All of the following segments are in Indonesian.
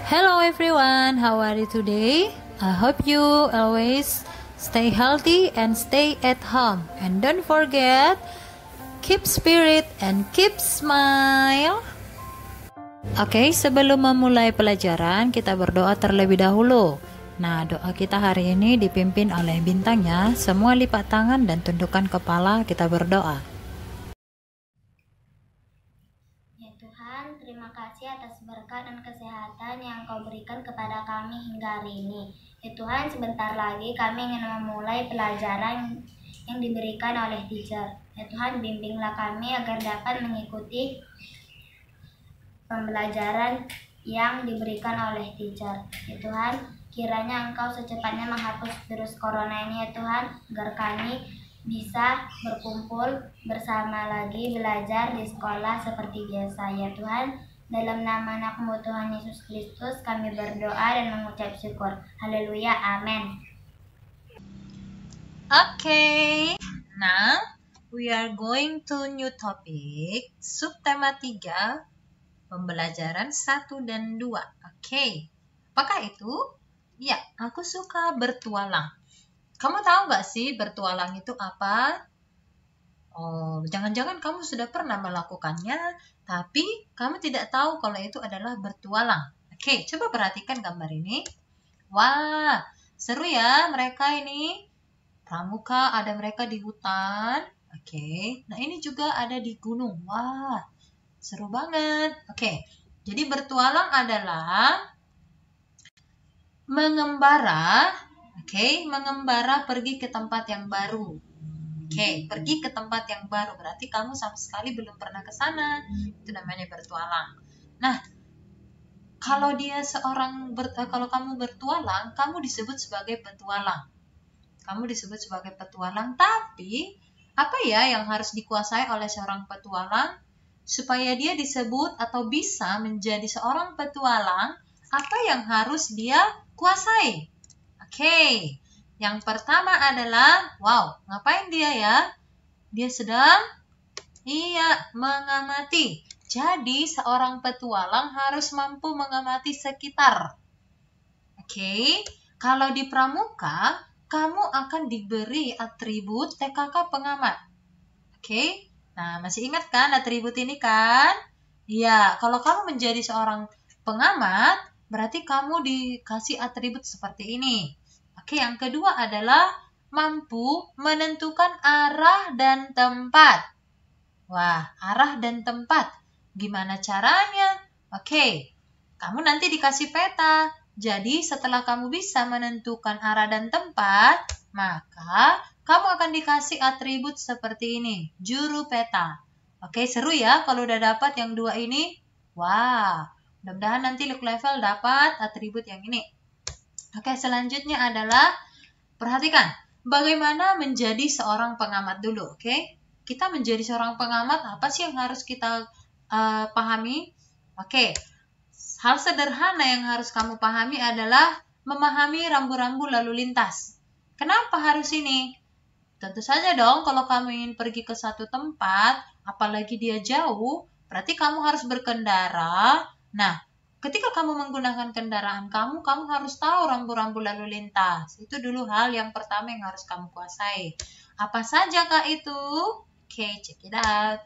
Hello everyone, how are you today? I hope you always stay healthy and stay at home. And don't forget, keep spirit and keep smile. Oke, sebelum memulai pelajaran, kita berdoa terlebih dahulu. Nah, doa kita hari ini dipimpin oleh bintangnya. Semua lipat tangan dan tundukkan kepala, kita berdoa. Ya Tuhan, terima kasih atas berkat dan kesehatan yang Kau berikan kepada kami hingga hari ini. Ya Tuhan, sebentar lagi kami ingin memulai pelajaran yang diberikan oleh teacher. Ya Tuhan, bimbinglah kami agar dapat mengikuti pembelajaran yang diberikan oleh teacher. Ya Tuhan, kiranya Engkau secepatnya menghapus virus corona ini ya Tuhan, agar kami bisa berkumpul bersama lagi belajar di sekolah seperti biasa ya Tuhan. Dalam nama Anak-Mu Tuhan Yesus Kristus kami berdoa dan mengucap syukur. Haleluya, amin. Okay, now we are going to new topic, subtema 3, pembelajaran 1 dan 2. Okay, apakah itu? Ya, aku suka bertualang. Kamu tahu gak sih bertualang itu apa? Oh, jangan-jangan kamu sudah pernah melakukannya, tapi kamu tidak tahu kalau itu adalah bertualang. Oke, coba perhatikan gambar ini. Wah, seru ya mereka ini. Pramuka, ada mereka di hutan. Oke, nah ini juga ada di gunung. Wah, seru banget. Oke, jadi bertualang adalah mengembara. Oke, mengembara pergi ke tempat yang baru. Oke, pergi ke tempat yang baru. Berarti kamu sama sekali belum pernah ke sana. Itu namanya bertualang. Nah, kalau kalau kamu bertualang, kamu disebut sebagai petualang. Kamu disebut sebagai petualang, tapi apa ya yang harus dikuasai oleh seorang petualang? Supaya dia disebut atau bisa menjadi seorang petualang, apa yang harus dia kuasai? Oke, yang pertama adalah, wow, ngapain dia ya? Dia sedang, mengamati. Jadi, seorang petualang harus mampu mengamati sekitar. Oke, kalau di pramuka, kamu akan diberi atribut TKK pengamat. Oke, nah masih ingat kan atribut ini kan? Iya, kalau kamu menjadi seorang pengamat, berarti kamu dikasih atribut seperti ini. Oke, yang kedua adalah mampu menentukan arah dan tempat. Wah, arah dan tempat. Gimana caranya? Oke, kamu nanti dikasih peta. Jadi, setelah kamu bisa menentukan arah dan tempat, maka kamu akan dikasih atribut seperti ini, juru peta. Oke, seru ya kalau udah dapat yang dua ini. Wah, mudah-mudahan nanti Look Level dapat atribut yang ini. Oke, selanjutnya adalah, perhatikan, bagaimana menjadi seorang pengamat dulu, oke? Kita menjadi seorang pengamat, apa sih yang harus kita pahami? Oke, hal sederhana yang harus kamu pahami adalah memahami rambu-rambu lalu lintas. Kenapa harus ini? Tentu saja dong, kalau kamu ingin pergi ke satu tempat, apalagi dia jauh, berarti kamu harus berkendara. Nah, ketika kamu menggunakan kendaraan kamu harus tahu rambu-rambu lalu lintas. Itu dulu hal yang pertama yang harus kamu kuasai. Apa saja kak itu? Oke, check it out.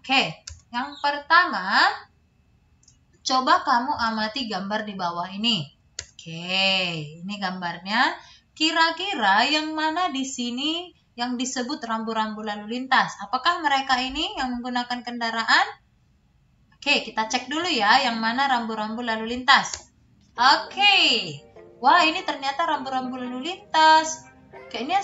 Oke, yang pertama, coba kamu amati gambar di bawah ini. Oke, ini gambarnya. Kira-kira yang mana di sini yang disebut rambu-rambu lalu lintas? Apakah mereka ini yang menggunakan kendaraan? Oke, kita cek dulu ya yang mana rambu-rambu lalu lintas. Oke, wah ini ternyata rambu-rambu lalu lintas. Kayaknya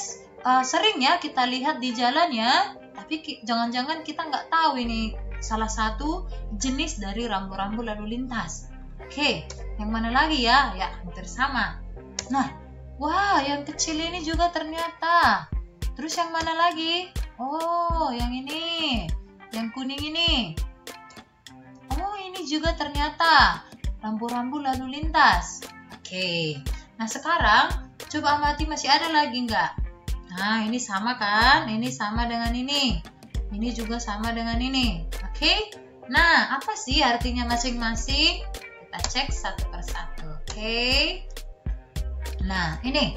sering ya kita lihat di jalan ya, tapi jangan-jangan kita nggak tahu ini salah satu jenis dari rambu-rambu lalu lintas. Oke, yang mana lagi ya? Ya, hampir sama. Nah, wah yang kecil ini juga ternyata. Terus yang mana lagi? Oh, yang ini. Yang kuning ini. Oh, ini juga ternyata rambu-rambu lalu lintas. Oke, nah sekarang coba amati masih ada lagi nggak? Nah, ini sama kan? Ini sama dengan ini. Ini juga sama dengan ini. Oke, nah apa sih artinya masing-masing? kita cek satu persatu. Oke. Nah, ini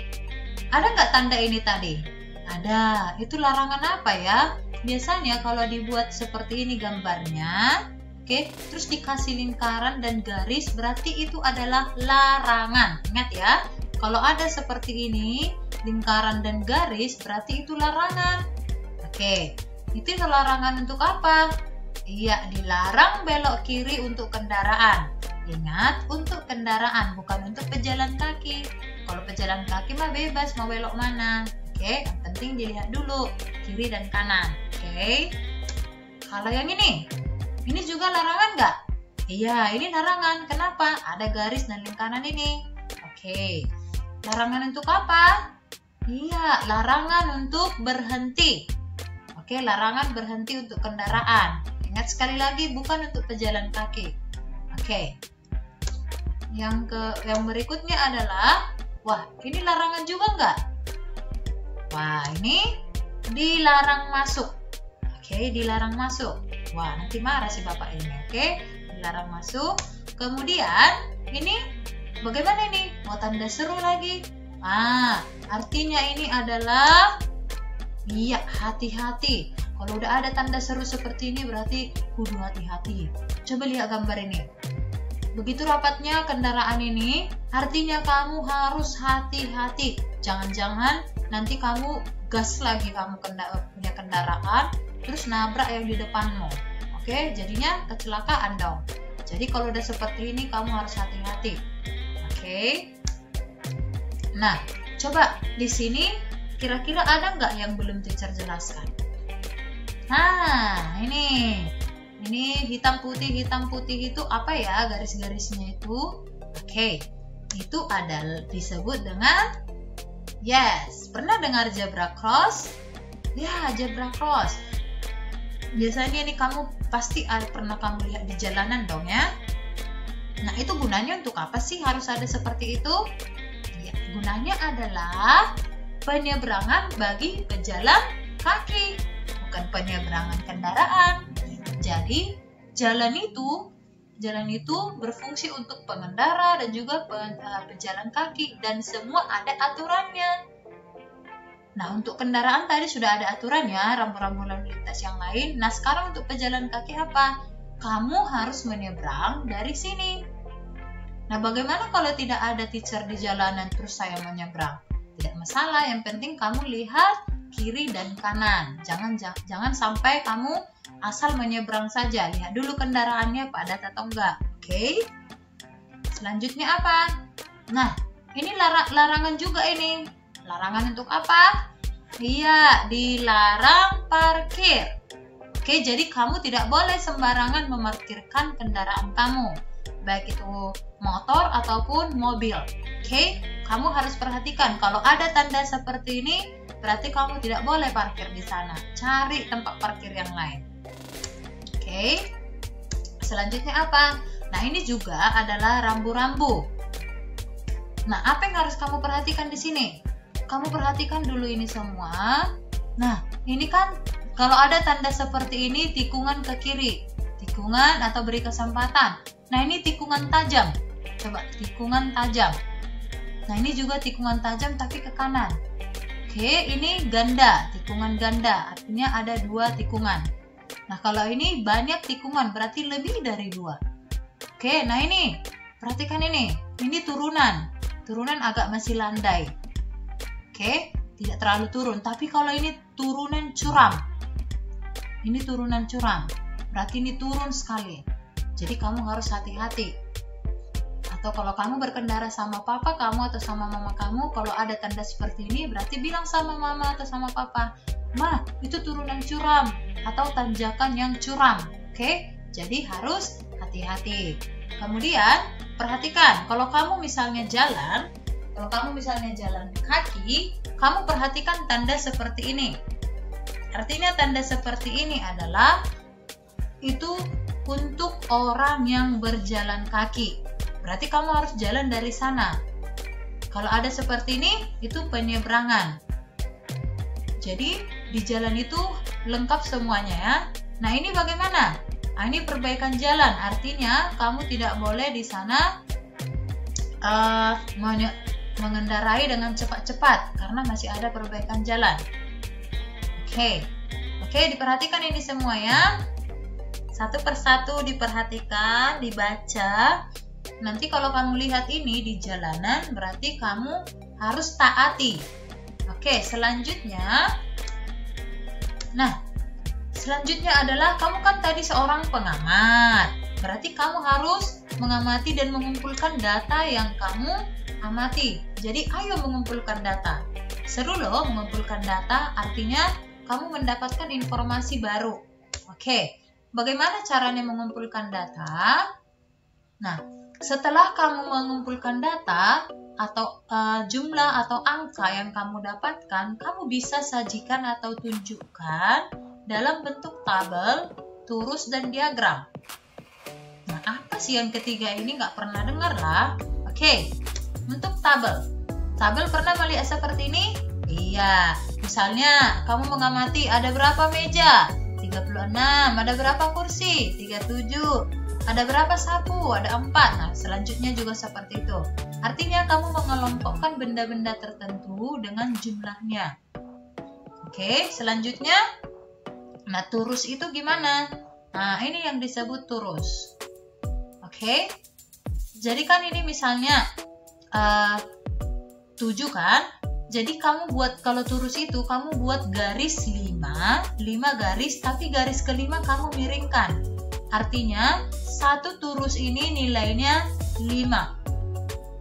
ada nggak tanda ini tadi? Ada. Itu larangan apa ya? Biasanya kalau dibuat seperti ini gambarnya, oke, terus dikasih lingkaran dan garis, berarti itu adalah larangan. Ingat ya, kalau ada seperti ini, lingkaran dan garis, berarti itu larangan. Oke, itu larangan untuk apa? Iya, dilarang belok kiri untuk kendaraan. Ingat, untuk kendaraan, bukan untuk pejalan kaki. Kalau pejalan kaki mah bebas mau belok mana. Oke, yang penting dilihat dulu kiri dan kanan. Oke. Kalau yang ini juga larangan nggak? Iya, ini larangan. Kenapa? Ada garis dan lingkaran ini. Oke. Larangan untuk apa? Iya, larangan untuk berhenti. Oke, larangan berhenti untuk kendaraan. Ingat sekali lagi, bukan untuk pejalan kaki. Oke. Yang berikutnya adalah, wah, ini larangan juga nggak? Wah, ini dilarang masuk. Oke, dilarang masuk. Wah, nanti marah si bapak ini. Oke, dilarang masuk. Kemudian, ini bagaimana ini? Mau tanda seru lagi? Artinya ini adalah, iya, hati-hati. Kalau udah ada tanda seru seperti ini berarti kudu hati-hati. Coba lihat gambar ini. Begitu rapatnya kendaraan ini, artinya kamu harus hati-hati. Jangan-jangan nanti kamu gas lagi, kamu punya kendaraan, terus nabrak yang di depanmu. Oke, jadinya kecelakaan dong. Jadi kalau udah seperti ini kamu harus hati-hati. Oke. Nah, coba di sini kira-kira ada nggak yang belum teacher jelaskan? Nah, ini hitam putih itu apa ya garis-garisnya itu? Oke, itu adalah disebut dengan, yes, pernah dengar zebra cross? Ya, zebra cross. Biasanya ini kamu pasti pernah kamu lihat di jalanan dong ya. Nah, itu gunanya untuk apa sih harus ada seperti itu? Ya, gunanya adalah penyeberangan bagi pejalan kaki, bukan penyeberangan kendaraan. Jadi jalan itu berfungsi untuk pengendara dan juga pejalan kaki, dan semua ada aturannya. Nah, untuk kendaraan tadi sudah ada aturannya, rambu-rambu lalu lintas yang lain. Nah, sekarang untuk pejalan kaki apa? Kamu harus menyeberang dari sini. Nah, bagaimana kalau tidak ada teacher di jalanan terus saya menyeberang? Tidak masalah, yang penting kamu lihat kiri dan kanan. Jangan sampai kamu asal menyeberang saja. Lihat dulu kendaraannya padat atau enggak. Oke. Selanjutnya apa? Nah, ini larangan juga ini. Larangan untuk apa? Iya, dilarang parkir. Oke, jadi kamu tidak boleh sembarangan memarkirkan kendaraan kamu, baik itu motor ataupun mobil. Oke, kamu harus perhatikan kalau ada tanda seperti ini, berarti kamu tidak boleh parkir di sana. Cari tempat parkir yang lain. Oke. Selanjutnya apa? Nah, ini juga adalah rambu-rambu. Nah, apa yang harus kamu perhatikan di sini? Kamu perhatikan dulu ini semua. Nah, ini kan kalau ada tanda seperti ini, tikungan ke kiri, tikungan atau beri kesempatan. Nah, ini tikungan tajam. Coba, tikungan tajam. Nah, ini juga tikungan tajam tapi ke kanan. Oke, ini ganda, tikungan ganda. Artinya ada 2 tikungan. Nah, kalau ini banyak tikungan, berarti lebih dari 2. Oke, nah ini, perhatikan ini. Ini turunan. Turunan agak masih landai. Oke, tidak terlalu turun. Tapi kalau ini turunan curam. Ini turunan curam. Berarti ini turun sekali. Jadi kamu harus hati-hati. Atau kalau kamu berkendara sama papa kamu atau sama mama kamu, kalau ada tanda seperti ini, berarti bilang sama mama atau sama papa, "Ma, itu turunan curam atau tanjakan yang curam." Oke? Jadi harus hati-hati. Kemudian, perhatikan kalau kamu misalnya jalan kaki, kamu perhatikan tanda seperti ini. Artinya tanda seperti ini adalah itu untuk orang yang berjalan kaki. Berarti kamu harus jalan dari sana. Kalau ada seperti ini, itu penyeberangan. Jadi di jalan itu lengkap semuanya ya. Nah, ini bagaimana? Ini perbaikan jalan, artinya kamu tidak boleh di sana mengendarai dengan cepat-cepat karena masih ada perbaikan jalan. Oke, diperhatikan ini semua ya. Satu persatu diperhatikan, dibaca. Nanti kalau kamu lihat ini di jalanan, berarti kamu harus taati. Oke, selanjutnya. Selanjutnya adalah kamu kan tadi seorang pengamat. Berarti kamu harus mengamati dan mengumpulkan data yang kamu amati. Jadi ayo mengumpulkan data. Seru loh mengumpulkan data, artinya kamu mendapatkan informasi baru. Oke, bagaimana caranya mengumpulkan data? Nah, setelah kamu mengumpulkan data atau jumlah atau angka yang kamu dapatkan, kamu bisa sajikan atau tunjukkan dalam bentuk tabel, turus, dan diagram. Nah, apa sih yang ketiga ini? Nggak pernah dengar lah. Oke, untuk tabel. Tabel pernah melihat seperti ini? Iya, misalnya kamu mengamati ada berapa meja? 36. Ada berapa kursi? 37. Ada berapa sapu? Ada 4. Nah, selanjutnya juga seperti itu. Artinya kamu mengelompokkan benda-benda tertentu dengan jumlahnya. Oke, selanjutnya. Nah, turus itu gimana? Nah, ini yang disebut turus. Oke. Jadi kan ini misalnya 7 kan? Jadi kamu buat, kalau turus itu kamu buat garis 5 garis, tapi garis kelima kamu miringkan. Artinya, satu turus ini nilainya 5.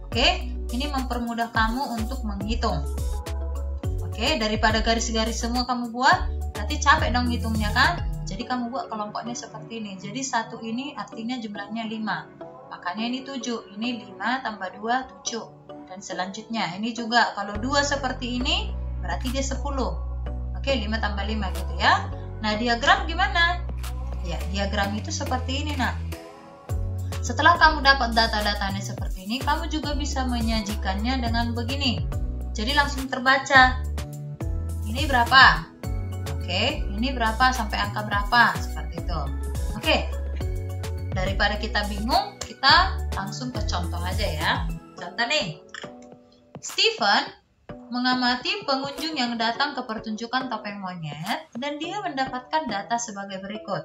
Oke, ini mempermudah kamu untuk menghitung. Oke, daripada garis-garis semua kamu buat, nanti capek dong hitungnya kan? Jadi kamu buat kelompoknya seperti ini. Jadi satu ini artinya jumlahnya 5. Makanya ini 7. Ini 5 tambah 2, 7. Dan selanjutnya, ini juga kalau 2 seperti ini, berarti dia 10. Oke, 5 tambah 5 gitu ya. Nah, diagram gimana? Ya, diagram itu seperti ini, nah. Setelah kamu dapat data-datanya seperti ini, kamu juga bisa menyajikannya dengan begini. Jadi langsung terbaca. Ini berapa? Oke, ini berapa sampai angka berapa? Seperti itu. Oke, daripada kita bingung, kita langsung ke contoh aja ya. Contoh nih. Stephen mengamati pengunjung yang datang ke pertunjukan topeng monyet dan dia mendapatkan data sebagai berikut.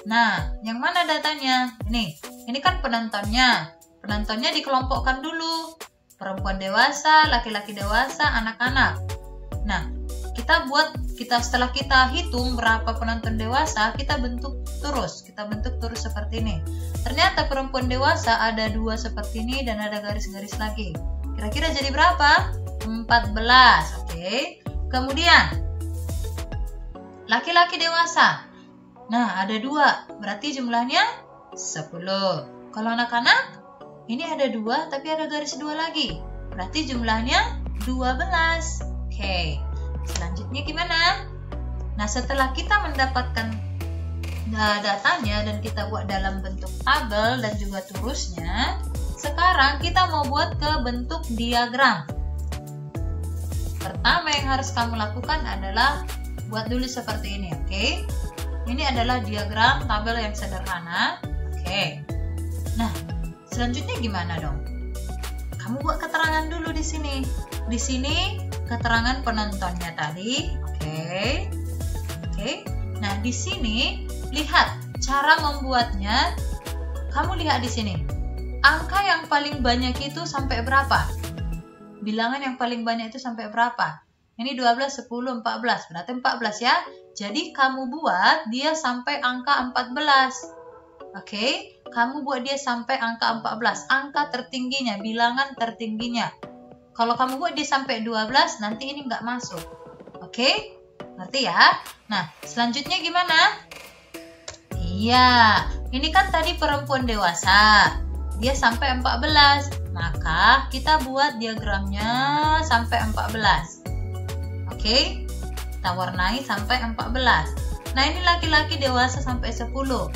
Nah, yang mana datanya? Ini kan penontonnya. Penontonnya dikelompokkan dulu. Perempuan dewasa, laki-laki dewasa, anak-anak. Nah, setelah kita hitung berapa penonton dewasa, kita bentuk turus. Kita bentuk turus seperti ini. Ternyata perempuan dewasa ada 2 seperti ini dan ada garis-garis lagi. Kira-kira jadi berapa? 14. Oke. Kemudian laki-laki dewasa. Nah, ada 2. Berarti jumlahnya 10. Kalau anak-anak, ini ada 2 tapi ada garis 2 lagi. Berarti jumlahnya 12. Oke. Selanjutnya gimana? Nah, setelah kita mendapatkan datanya dan kita buat dalam bentuk tabel dan juga turusnya, sekarang kita mau buat ke bentuk diagram. Pertama yang harus kamu lakukan adalah buat dulu seperti ini, oke? Ini adalah diagram tabel yang sederhana, oke? Nah, selanjutnya gimana dong? Kamu buat keterangan dulu di sini. Di sini keterangan penontonnya tadi, oke? Nah, di sini lihat cara membuatnya. Kamu lihat di sini. Angka yang paling banyak itu sampai berapa? Bilangan yang paling banyak itu sampai berapa? Ini 12, 10, 14. Berarti 14 ya. Jadi kamu buat dia sampai angka 14. Oke? Kamu buat dia sampai angka 14. Angka tertingginya, bilangan tertingginya. Kalau kamu buat dia sampai 12, nanti ini nggak masuk. Oke? Ngerti ya? Nah, selanjutnya gimana? Iya, ini kan tadi perempuan dewasa. Dia sampai 14. Maka kita buat diagramnya sampai 14. Oke? Kita warnai sampai 14. Nah, ini laki-laki dewasa sampai 10.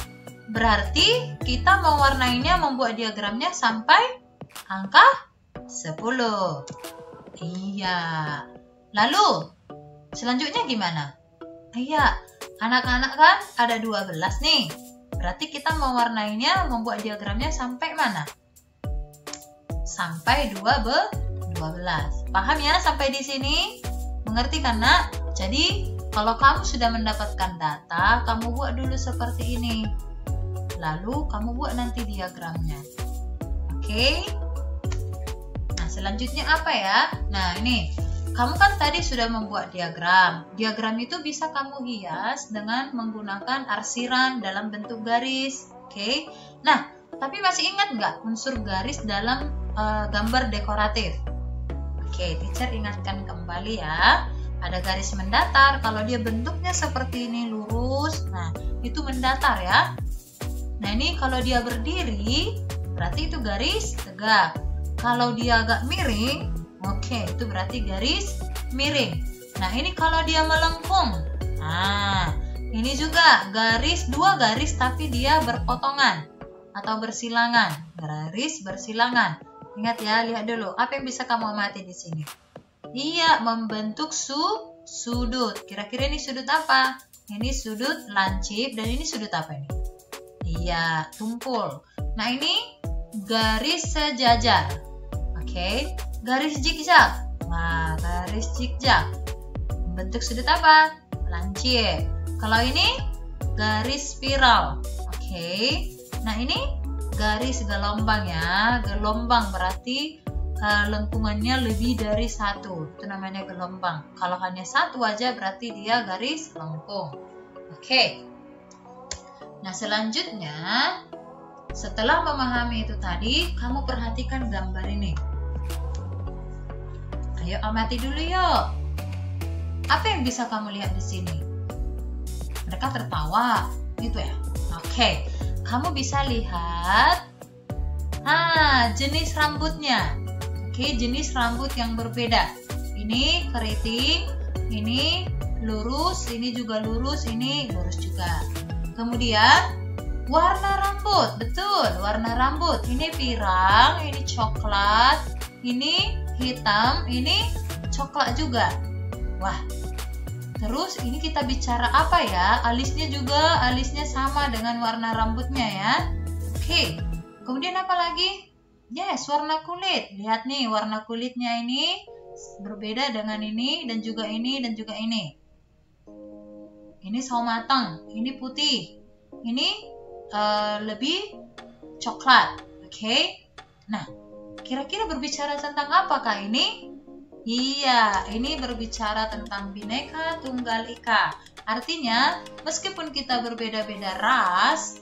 Berarti kita mewarnainya, membuat diagramnya sampai angka 10. Iya. Lalu, selanjutnya gimana? Iya, anak-anak kan ada 12 nih. Berarti kita mewarnainya, membuat diagramnya sampai mana? Sampai 12. Paham ya sampai di sini? Mengerti kan, Nak? Jadi, kalau kamu sudah mendapatkan data, kamu buat dulu seperti ini. Lalu kamu buat nanti diagramnya. Oke? Nah, selanjutnya apa ya? Nah, ini. Kamu kan tadi sudah membuat diagram. Diagram itu bisa kamu hias dengan menggunakan arsiran dalam bentuk garis. Oke? Nah, tapi masih ingat nggak unsur garis dalam gambar dekoratif? Oke, teacher ingatkan kembali ya. Ada garis mendatar. Kalau dia bentuknya seperti ini lurus, nah itu mendatar ya. Nah, ini kalau dia berdiri, berarti itu garis tegak. Kalau dia agak miring, oke, itu berarti garis miring. Nah, ini kalau dia melengkung. Nah, ini juga dua garis tapi dia berpotongan atau bersilangan. Garis bersilangan. Ingat ya, lihat dulu. Apa yang bisa kamu amati di sini? Iya, membentuk sudut. Kira-kira ini sudut apa? Ini sudut lancip dan ini sudut apa ini? Iya, tumpul. Nah, ini garis sejajar. Oke, garis zigzag. Nah, garis zigzag. Bentuk sudut apa? Lancip. Kalau ini garis spiral. Oke. Nah, ini garis gelombang ya. Gelombang berarti lengkungannya lebih dari satu. Itu namanya gelombang. Kalau hanya satu aja berarti dia garis lengkung. Oke. Nah, selanjutnya setelah memahami itu tadi, kamu perhatikan gambar ini. Ayo amati dulu yuk. Apa yang bisa kamu lihat di sini? Mereka tertawa, gitu ya. Oke, kamu bisa lihat jenis rambutnya. Oke, jenis rambut yang berbeda. Ini keriting, ini lurus, ini juga lurus, ini lurus juga. Kemudian warna rambut, betul, warna rambut. Ini pirang, ini coklat, ini hitam, ini coklat juga. Wah, terus ini kita bicara apa ya? Alisnya juga, alisnya sama dengan warna rambutnya ya. Oke, kemudian apa lagi? Yes, warna kulit. Lihat nih, warna kulitnya ini berbeda dengan ini dan juga ini dan juga ini. Ini sawo matang, ini putih, ini lebih coklat. Oke. Nah, kira-kira berbicara tentang apakah ini? Iya, ini berbicara tentang Bhinneka Tunggal Ika. Artinya, meskipun kita berbeda-beda ras,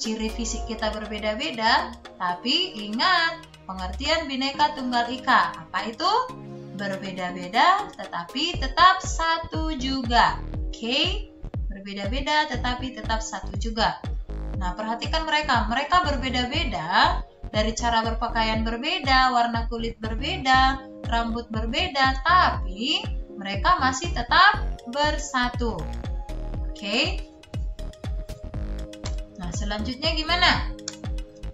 ciri fisik kita berbeda-beda, tapi ingat pengertian Bhinneka Tunggal Ika. Apa itu? Berbeda-beda tetapi tetap satu juga. Oke? Berbeda-beda tetapi tetap satu juga. Nah, perhatikan mereka. Mereka berbeda-beda, dari cara berpakaian berbeda, warna kulit berbeda, rambut berbeda, tapi mereka masih tetap bersatu. Oke? Nah, selanjutnya gimana?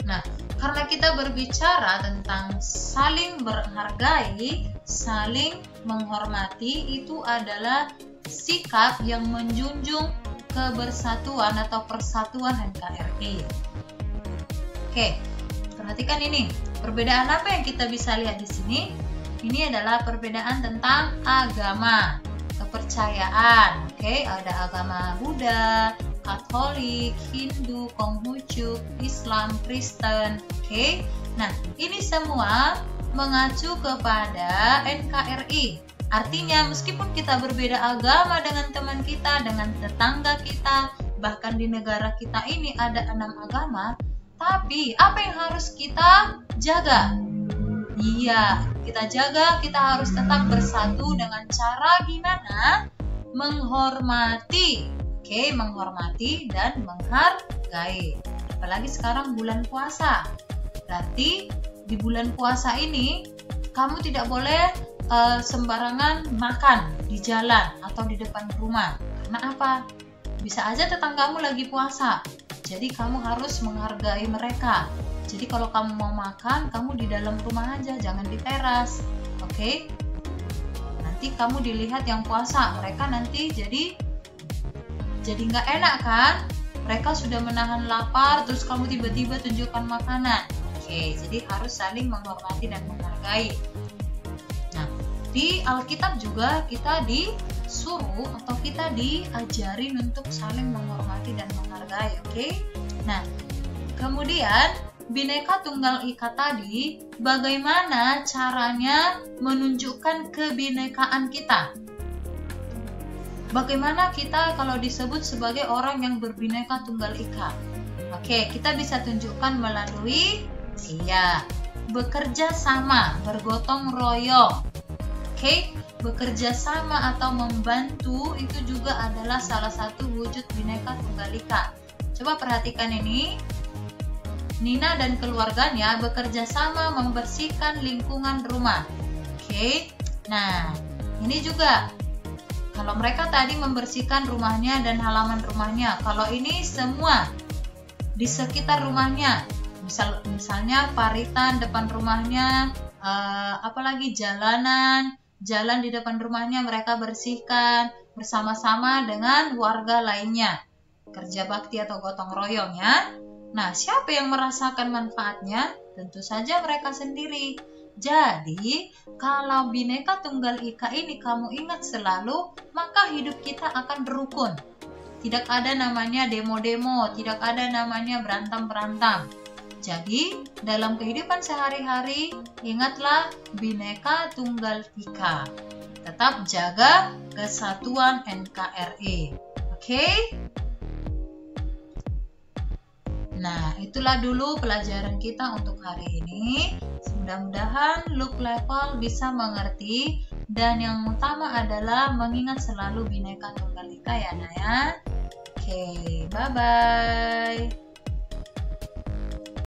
Nah, karena kita berbicara tentang saling menghargai, saling menghormati, itu adalah sikap yang menjunjung kebersatuan atau persatuan NKRI. Oke, perhatikan ini. Perbedaan apa yang kita bisa lihat di sini? Ini adalah perbedaan tentang agama, kepercayaan. Oke, ada agama Buddha, Katolik, Hindu, Konghucu, Islam, Kristen. Oke. Nah, ini semua mengacu kepada NKRI. Artinya, meskipun kita berbeda agama dengan teman kita, dengan tetangga kita, bahkan di negara kita ini ada 6 agama, tapi apa yang harus kita jaga? Iya, kita jaga, kita harus tetap bersatu dengan cara gimana? Menghormati. Oke, menghormati dan menghargai. Apalagi sekarang bulan puasa. Berarti di bulan puasa ini kamu tidak boleh sembarangan makan di jalan atau di depan rumah. Karena apa? Bisa aja tetanggamu lagi puasa. Jadi kamu harus menghargai mereka. Jadi kalau kamu mau makan, kamu di dalam rumah aja, jangan di teras. Oke? Nanti kamu dilihat yang puasa, mereka nanti jadi nggak enak kan? mereka sudah menahan lapar, terus kamu tiba-tiba tunjukkan makanan. Oke, jadi harus saling menghormati dan menghargai. Nah, di Alkitab juga kita disuruh atau kita diajarin untuk saling menghormati dan menghargai. Oke. Nah, kemudian Bhinneka Tunggal Ika tadi, bagaimana caranya menunjukkan kebinekaan kita? Bagaimana kita kalau disebut sebagai orang yang berbineka tunggal ika? Oke, kita bisa tunjukkan melalui bekerja sama, bergotong royong. Oke, bekerja sama atau membantu itu juga adalah salah satu wujud Bhinneka Tunggal Ika. Coba perhatikan ini. Nina dan keluarganya bekerja sama membersihkan lingkungan rumah. Oke. Nah, ini juga kalau mereka tadi membersihkan rumahnya dan halaman rumahnya, kalau ini semua di sekitar rumahnya, misalnya paritan depan rumahnya, apalagi jalan di depan rumahnya mereka bersihkan bersama-sama dengan warga lainnya. Kerja bakti atau gotong royong ya. Nah, siapa yang merasakan manfaatnya? Tentu saja mereka sendiri. Jadi, kalau Bhinneka Tunggal Ika ini kamu ingat selalu, maka hidup kita akan rukun. Tidak ada namanya demo-demo, tidak ada namanya berantem-berantem. Jadi, dalam kehidupan sehari-hari, ingatlah Bhinneka Tunggal Ika. Tetap jaga kesatuan NKRI. Oke? Nah, itulah dulu pelajaran kita untuk hari ini. Mudah-mudahan Look Level bisa mengerti, dan yang utama adalah mengingat selalu Bhinneka Tunggal Ika ya, Naya. Oke, bye-bye.